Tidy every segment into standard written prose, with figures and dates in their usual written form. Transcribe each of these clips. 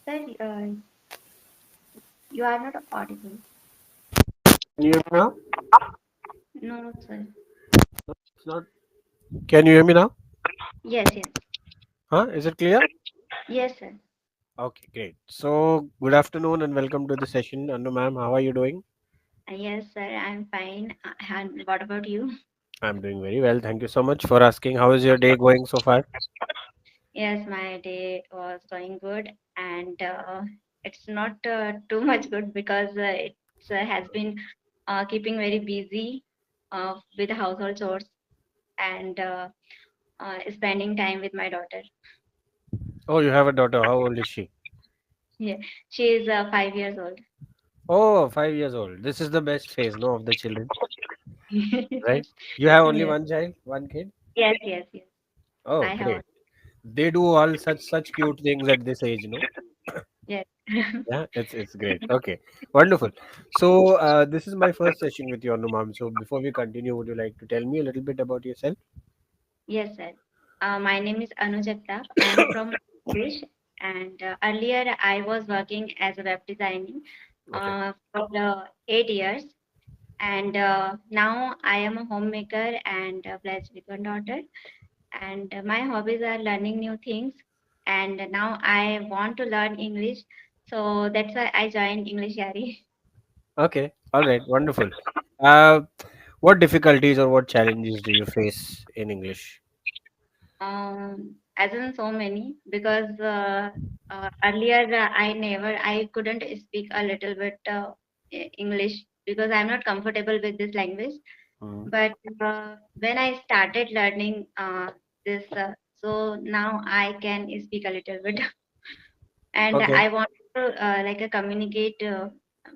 Sir, you are not audible. Can you hear me now? No, sir. It's not. Can you hear me now? Yes, yes. Huh? Is it clear? Yes, sir. Okay, great. So, good afternoon and welcome to the session. Anu ma'am, how are you doing? Yes, sir. I'm fine. And what about you? I'm doing very well. Thank you so much for asking. How is your day going so far? Yes, my day was going good, and it's not too much good because it has been keeping very busy with household chores and spending time with my daughter. Oh, you have a daughter. How old is she? Yeah, she is 5 years old. Oh, 5 years old. This is the best phase, no, of the children, right? You have only Yes, one child, one kid? yes, yes, yes. Oh, I have great. one. They do all such cute things at this age, no? Yes. Yeah, it's great. Okay, wonderful. So this is my first session with you, Anu ma'am. So before we continue, would you like to tell me a little bit about yourself? Yes, sir. My name is Jagtap. I am from English, and earlier I was working as a web designing Okay. for 8 years, and now I am a homemaker and blessed with one daughter. And my hobbies are learning new things, and now I want to learn English, so that's why I joined EnglishYaari. Okay. All right. Wonderful. Uh, what difficulties or what challenges do you face in English? As in so many, because earlier I couldn't speak a little bit English because I'm not comfortable with this language. Mm. But when I started learning this, so now I can speak a little bit, and Okay. I want to communicate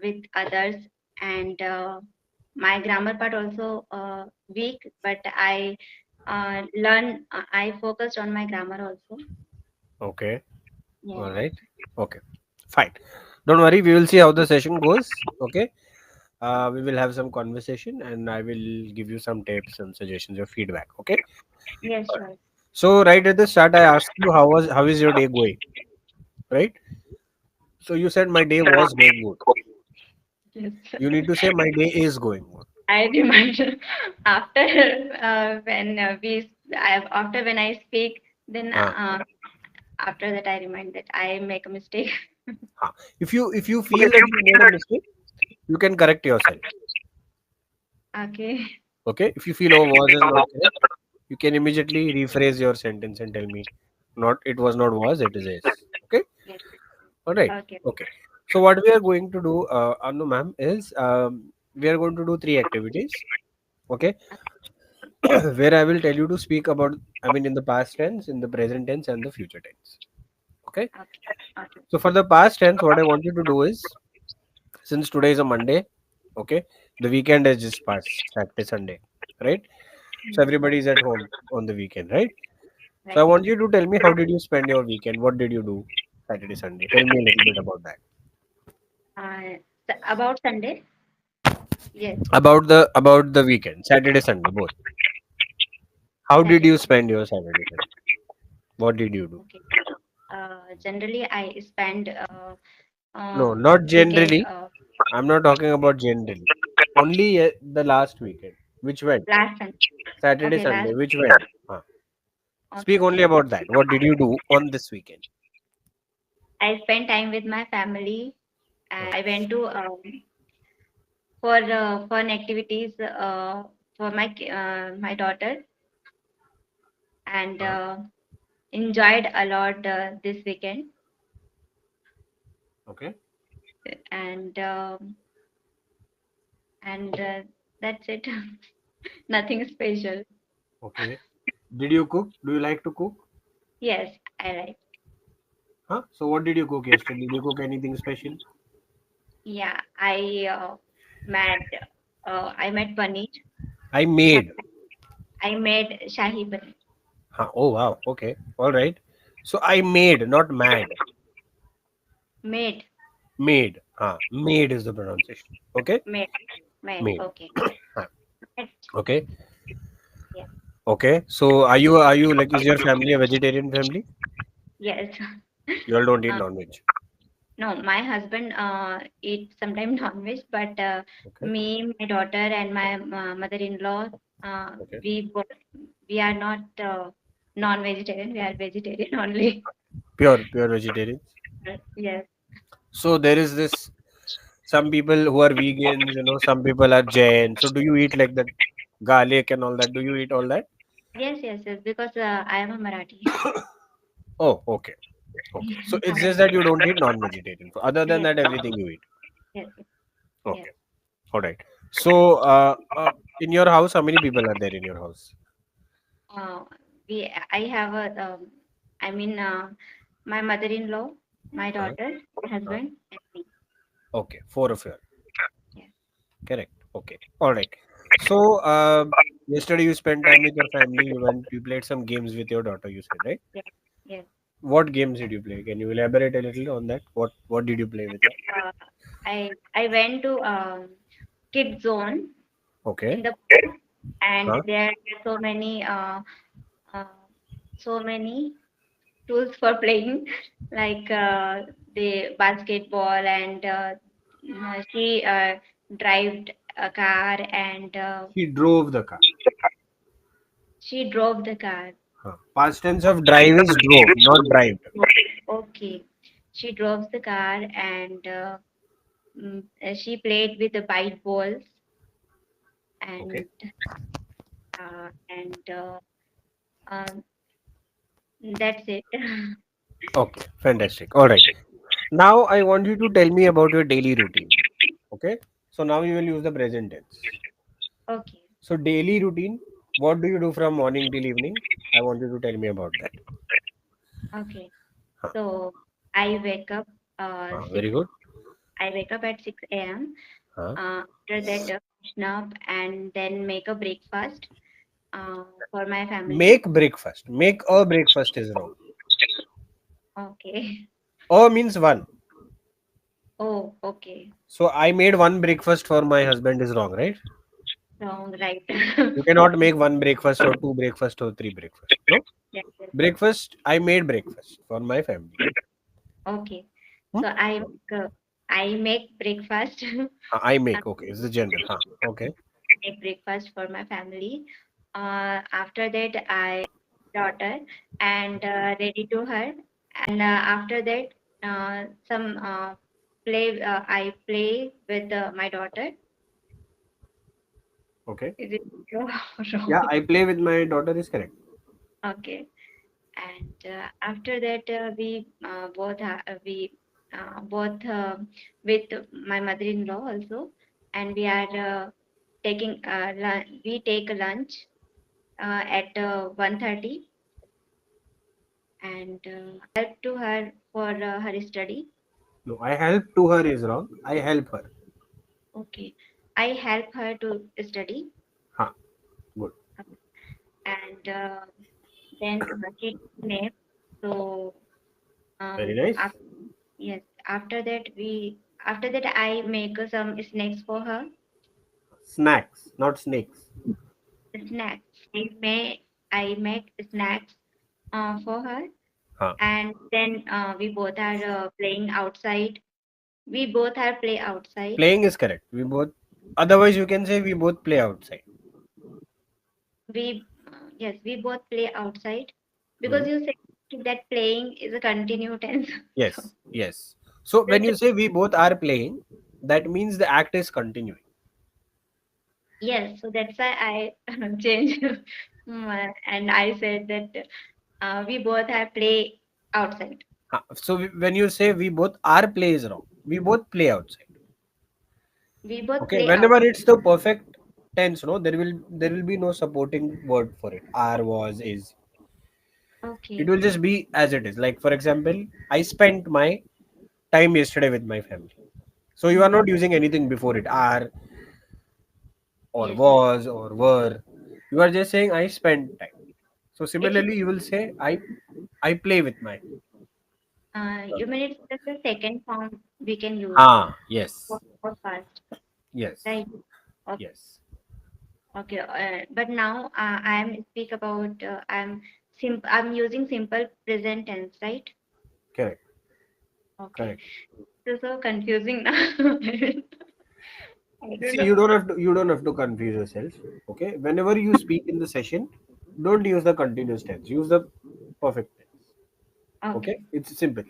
with others, and my grammar part also weak, but I focused on my grammar also. Okay. Yes. All right. Okay. Fine. Don't worry. We will see how the session goes. Okay. We will have some conversation and I will give you some tips, some suggestions, or feedback. Okay. Yes, sure. So right at the start, I asked you how is your day going, right? So you said my day was going good. Yes. You need to say my day is going good. I remind after when after when I speak, then Ah, after that I remind that I make a mistake. ah. If you feel that you made a mistake, you can correct yourself. Okay. Okay. If you feel oh was is not correct, you can immediately rephrase your sentence and tell me not it was not was it is. Okay. Yes. All right. Okay. Okay. So what we are going to do, Anu ma'am, is we are going to do three activities. Okay. Where I will tell you to speak about, I mean, in the past tense, in the present tense, and the future tense. Okay. Okay. Okay. So for the past tense, what I want you to do is, since today is a Monday, okay, the weekend has just passed, Saturday, Sunday, right? So Mm, everybody is at home on the weekend, right? So I right. want you to tell me how did you spend your weekend? What did you do Saturday, Sunday? Tell me a little bit about that. About Sunday. Yes. About the weekend, Saturday, Sunday, both. How did Saturday. you spend your Saturday, Sunday? What did you do? Okay. Generally, I spend No, not weekend generally. I'm not talking about generally. Only the last weekend. Which went? last Sunday. Saturday, Okay, last. Sunday. Which went? Huh. Okay, Speak only okay. about that. What did you do on this weekend? I spent time with my family. Huh. I went to for fun activities for my daughter, and Huh. enjoyed a lot this weekend. Okay. And and that's it. Nothing special. Okay. Did you cook? Do you like to cook? Yes, I like. Huh? So what did you cook yesterday? Did you cook anything special? Yeah, made I made paneer. I made. I made shahi paneer. Huh. Oh wow. Okay. All right. So I made, not mad. Made, Made. Huh. Made is the pronunciation. Okay. made, made. Made. Okay. Huh. Made. Okay. Yeah. Okay. So are you like is your family a vegetarian family? Yes. You all don't eat Uh, non-veg. No, my husband eat sometimes non-veg, but Okay. me, my daughter, and my mother-in-law, uh, Okay. we both, we are not non-vegetarian. We are vegetarian only. Pure vegetarians. Yes, So there is this, some people who are vegans, some people are Jain. So do you eat like that garlic and all that? Do you eat all that? yes, yes, yes. Because I am a Marathi. Oh, okay. Okay. So it's I just am. that you don't eat non-vegetarian. Other than Yes, that, everything you eat. yes, yes, yes. Okay. All right. So in your house, how many people are there in your house? Uh, I have a, I mean, my mother-in-law, my Uh-huh. daughter, my Uh, husband, and me. okay. Four of you. Yes, Correct. Okay. All right. So yesterday you spent time with your family. You played some games with your daughter. You said, right? yes, yes. What games did you play? Can you elaborate a little on that? What did you play with her? Uh, I went to kid zone Okay. in the park, and Huh? there are uh, so many tools for playing, like the basketball, and she drove a car, and He drove the car. she drove the car. Huh. Past tense of drive is drove, not drived. Okay, she drove the car, and she played with the bite balls, Okay. and um, that's it. Okay. Fantastic. All right. Now I want you to tell me about your daily routine. Okay. So now you will use the present tense. Okay, So daily routine. What do you do from morning till evening? I want you to tell me about that. okay. Huh. So I wake up Very good. I wake up at 6 a.m. Huh. After that, freshen up and then make a breakfast for my family. Make breakfast. Make a breakfast is wrong. Okay. A means one. Oh, okay. So I made one breakfast for my husband is wrong, right? Wrong, right. You cannot make one breakfast or two breakfast or three breakfast. No. Yes, yes. Breakfast. I made breakfast for my family. Okay. Hmm? So I make breakfast. I make. Okay. It's the general. Huh. Okay. Make breakfast for my family. After that, I daughter and ready to her, and after that, some play. I play with my daughter. Okay. Is it Yeah, wrong? I play with my daughter is correct. Okay. And after that, we both with my mother-in-law also, and we are taking we take a lunch at 1:30, and help to her for her study. No, I help to her is wrong. I help her. Okay, I help her to study, Huh. Good. and then she nap. So Very nice. after, yes, after that I make some snacks for her. Snacks, not snakes. Snacks. I make snacks for her, Huh. and then we both are playing outside. We both are play outside. Playing is correct. We both. Otherwise, you can say we both play outside. Yes, we both play outside, because Hmm. you said that playing is a continuous tense. So Yes. Yes. So when that's you say we both are playing, that means the act is continuing. yes. So that's why I changed, and I said that we both are play outside. Huh. So when you say we both are play is wrong. We both play outside. We both Okay. play out. Whenever it's the perfect tense, no, there will be no supporting word for it. Are, was, is. It Okay. will just be as it is. Like for example, I spent my time yesterday with my family. So you are Hmm. not using anything before it. Are or Yes, yes. was or were. You are just saying I spent time. So It's similarly, you will say I play with my. you mean it's just the second form we can use Yes. for past, Yes. right? Okay. Yes. Okay. But now I am speak about I'm using simple present tense, right? Correct. Okay. Correct. This is so confusing now. I don't See, know. you don't have to confuse yourself. Okay. Whenever you speak in the session, don't use the continuous tense. Use the perfect tense. Okay. Okay. It's simple.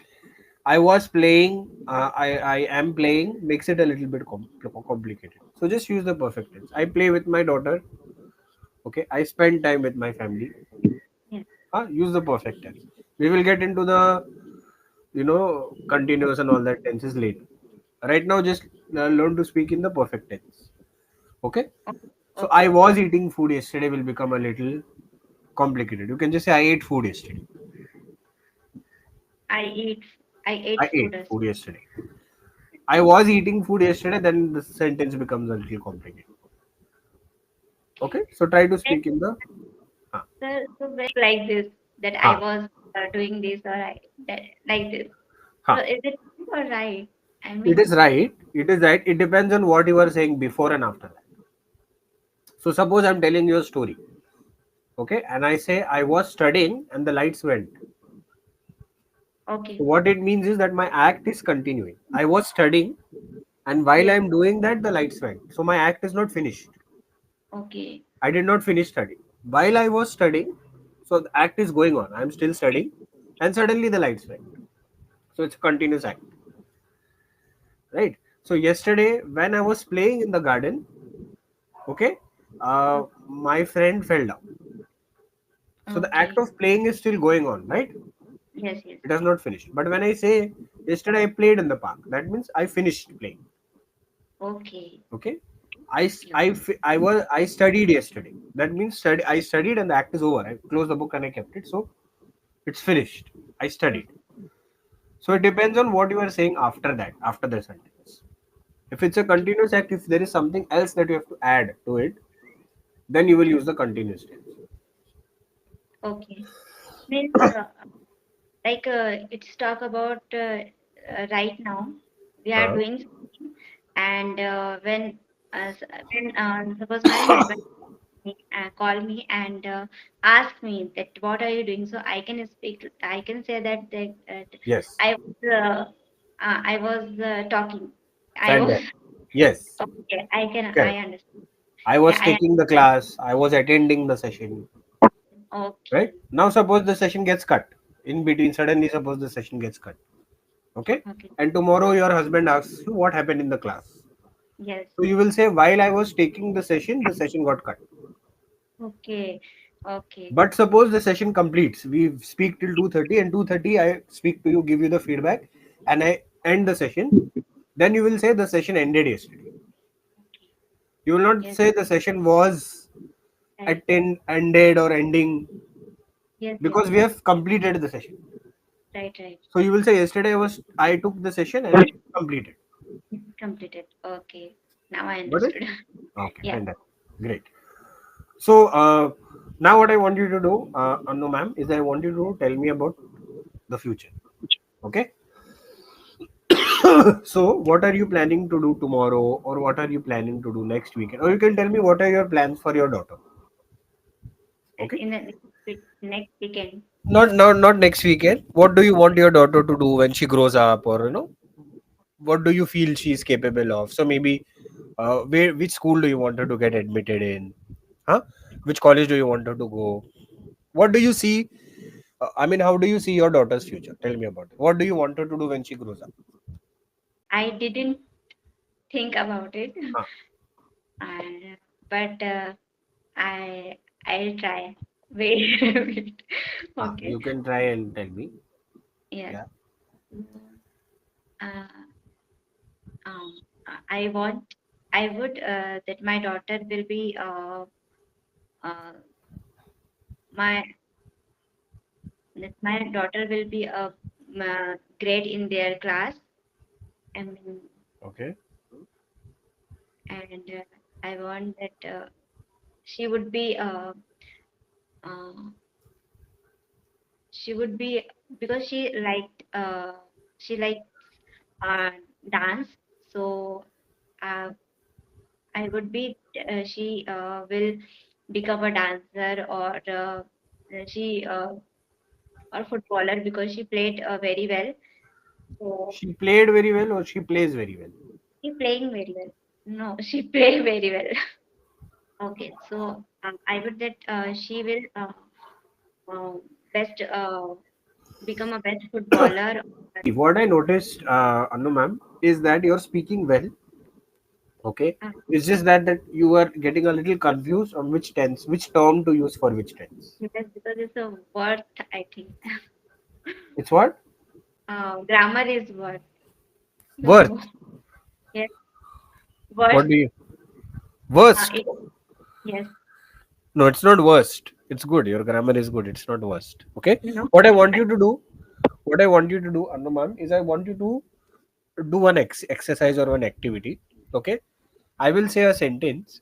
I was playing. I am playing. Makes it a little bit complicated. So just use the perfect tense. I play with my daughter. Okay. I spend time with my family. Yes. Use the perfect tense. We will get into the continuous and all that tenses later. Right now, just learn to speak in the perfect tense. Okay. So Okay. I Okay. was eating food yesterday will become a little complicated. You can just say I ate food yesterday. I eat. I ate I food ate as food yesterday. I was eating food yesterday. Then the sentence becomes a little complicated. Okay. okay. So try to And speak in the. Uh, so when like this that I huh, was doing this or I that like this. So huh. is it wrong or right? I It mean, is right. It is right. It depends on what you are saying before and after that. So suppose I'm telling you a story. Okay. And I say I was studying and the lights went. So okay. what it means is that my act is continuing. I was studying, and while Yes. I'm doing that, the lights went. So my act is not finished. Okay. I did not finish studying. While I was studying, so the act is going on. I'm still studying, and suddenly the lights went. So it's a continuous act, right? So yesterday, when I was playing in the garden, okay, my friend fell down. So the act Okay. of playing is still going on, right? Yes. Yes. It has not finished. But when I say yesterday I played in the park, that means I finished playing. Okay. Okay. Okay. Okay. I studied yesterday. That means I studied and the act is over. I closed the book and I kept it. So it's finished. I Yes. studied. So it depends on what you are saying after that, after the sentence. If it's a Okay. continuous act, if there is something else that you have to add to it, then you will use the continuous tense. Okay. Means like it's talk about right now we are Uh, doing something and when suppose my husband call me and ask me that what are you doing, so I can speak, I can say that yes. I was talking, I was Fantastic. Yes. okay, I Correct. understand. I Yeah, was I taking the class. I was attending the session. Right? okay. Now suppose the session gets cut. In between, suddenly suppose the session gets cut. Okay? Okay. And tomorrow your husband asks you what happened in the class. Yes. So you will say, while I was taking the session got cut. Okay. Okay. But suppose the session completes. We speak till 2:30 and 2:30 I speak to you, give you the feedback, and I end the session. Then you will say the session ended yesterday. Okay. You will not Yes. say the session was Right. ended or ending, Yes. Yes. because we have completed the session. Right. Right. So you will say yesterday I took the session and it completed. Completed. Okay. Now I Got it? understood. Okay, Yeah. fantastic. Great. So now what I want you to do, Anu ma'am, is I want you to tell me about the future. Okay. So what are you planning to do tomorrow, or what are you planning to do next weekend? Or you can tell me what are your plans for your daughter. Okay. In the next weekend. Not next weekend. What do you want your daughter to do when she grows up, or what do you feel she is capable of? So maybe which school do you want her to get admitted in? Huh? Which college do you want her to go? What do you see? I mean, how do you see your daughter's future? Tell me about it. What do you want her to do when she grows up? I didn't think about it, Huh? but I I'll try. Wait. Wait. Okay. You can try and tell me. Yes. Yeah. Uh, um, I want. I would that my daughter will be my that my daughter will be great in their class. I mean, Okay. and I want that she would be uh, she would be because she likes uh, dance, so uh, I would be she will become a dancer or she or footballer because she played very well. So She played very well or she plays very well? she playing very well. No, she play very well. Okay, so I would that she will best become a best footballer. See, what I noticed, Anu ma'am, is that you're speaking well. Okay, Uh, it's just that you are getting a little confused on which tense, which term to use for which tense. yes, because it's a worth, I think. It's what? Grammar is worth. So Worth. yes, worth. What do you? Worst. It, yes, No, it's not worst. It's good. Your grammar is good. It's not worst. Okay. no. What I want you to do, what I want you to do, Anu ma'am, is I want you to do one exercise or one activity. Okay. I will say a sentence.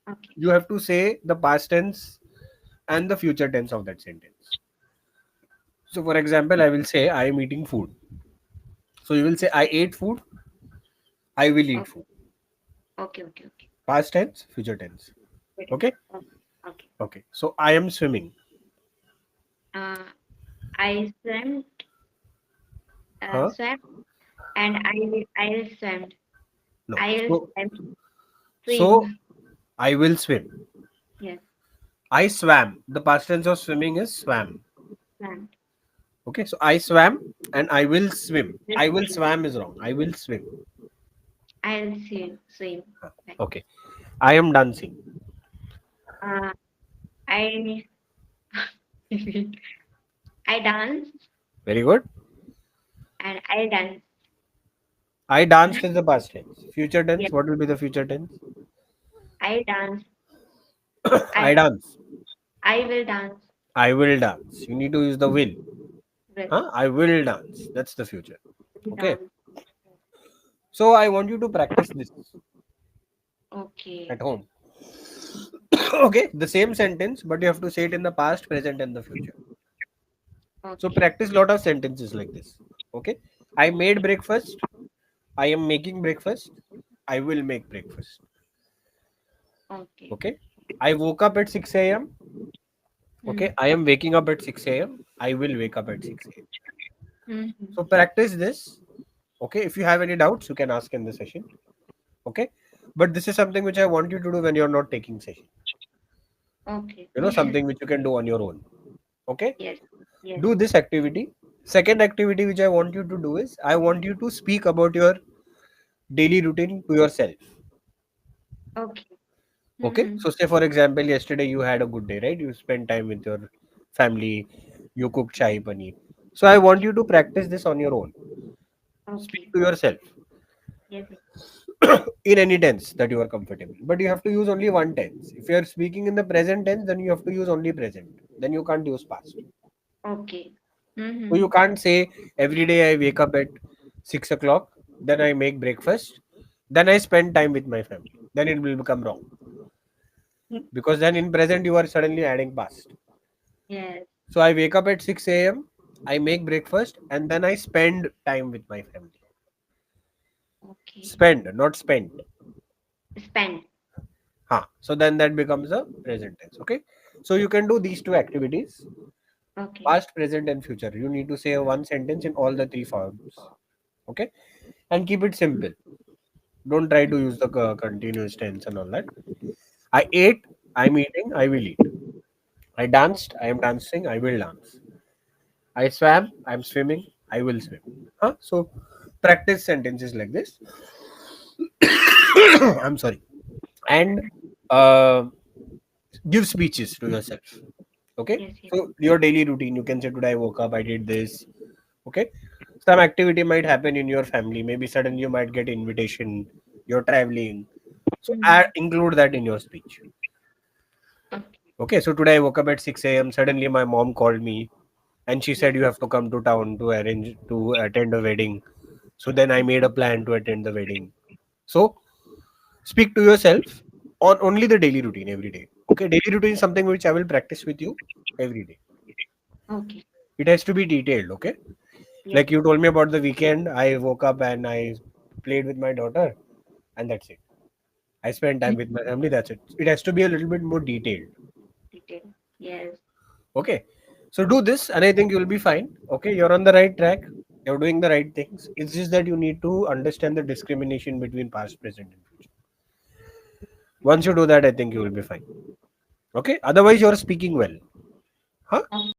Okay, You have to say the past tense and the future tense of that sentence. So, for example, I will say I am eating food. So you will say I ate food. I will eat okay, food. okay. Past tense, future tense. Good. Okay. Okay, okay. Okay. So I am swimming. Uh, I Huh? swam, and I'll swim. No. I'll So so swim. I will swim. Yes, I swam. The past tense of swimming is swam. swam. Okay. So I swam and I will swim. I'll I will swim. swam is wrong. I will swim. I'll swim. Right. Okay. I am dancing. Uh, I I dance Very good. and I'll dance. I danced is the past tense. Future tense. Yes, What will be the future tense? I dance. I I dance. I will dance. I will dance. You need to use the will. Will Huh? I will dance. That's the future. Okay. dance. So I want you to practice this Okay, at home. Okay. The same sentence, but you have to say it in the past, present, and the future. So okay, practice lot of sentences like this. Okay. I made breakfast. I am making breakfast. I will make breakfast. okay. Okay. I woke up at 6 a.m. Okay. Mm. I am waking up at 6 a.m. I will wake up at 6 a.m. Mm-hmm. So practice this. Okay. If you have any doubts, you can ask in the session. Okay. But this is something which I want you to do when you're not taking session. Okay. Something which you can do on your own. Okay. Yes, yes. Do this activity. Second activity which I want you to do is I want you to speak about your daily routine to yourself. Okay. Okay. Mm-hmm. So say for example, yesterday you had a good day, right? You spent time with your family, you cooked chai paneer. So I want you to practice this on your own. Speak Okay. to yourself Yes, yes. in any tense that you are comfortable. But you have to use only one tense. If you are speaking in the present tense, then you have to use only present. Then you can't use past. Okay. So Mm-hmm. you can't say every day I wake up at 6 o'clock, then I make breakfast, then I spend time with my family. Then it will become wrong. Because then in present you are suddenly adding past. Yes. So I wake up at 6 a.m., I make breakfast, and then I spend time with my family. Okay. Spend, not spend. Spend. Huh. So then that becomes a present tense. Okay. So you can do these two activities, Okay. past, present, and future. You need to say one sentence in all the three forms. Okay. And keep it simple. Don't try to use the continuous tense and all that. I ate, I'm eating, I will eat. I danced, I am dancing, I will dance. I swam, I'm swimming, I will swim. Huh? So practice sentences like this. I'm sorry. And uh, give speeches to yourself. Okay. Yes, yes. So your daily routine, you can say today I woke up, I did this. Okay. Some activity might happen in your family. Maybe suddenly you might get invitation. You're traveling. So Mm-hmm. include that in your speech. Okay. Okay, so today I woke up at 6 a.m. Suddenly my mom called me and she said Yes. you have to come to town to arrange to attend a wedding. So then I made a plan to attend the wedding. So speak to yourself on only the daily routine every day. Okay, daily routine is something which I will practice with you every day. Okay. It has to be detailed, okay? Yes. Like you told me about the weekend, I woke up and I played with my daughter and that's it. I spent time with my family, that's it. It has to be a little bit more detailed. Detail. Yes. Okay. So do this and I think you'll be fine. Okay. You're on the right track. You're doing the right things. It's just that you need to understand the discrimination between past, present, and future. Once you do that, I think you will be fine. Okay. Otherwise, you're speaking well. Huh?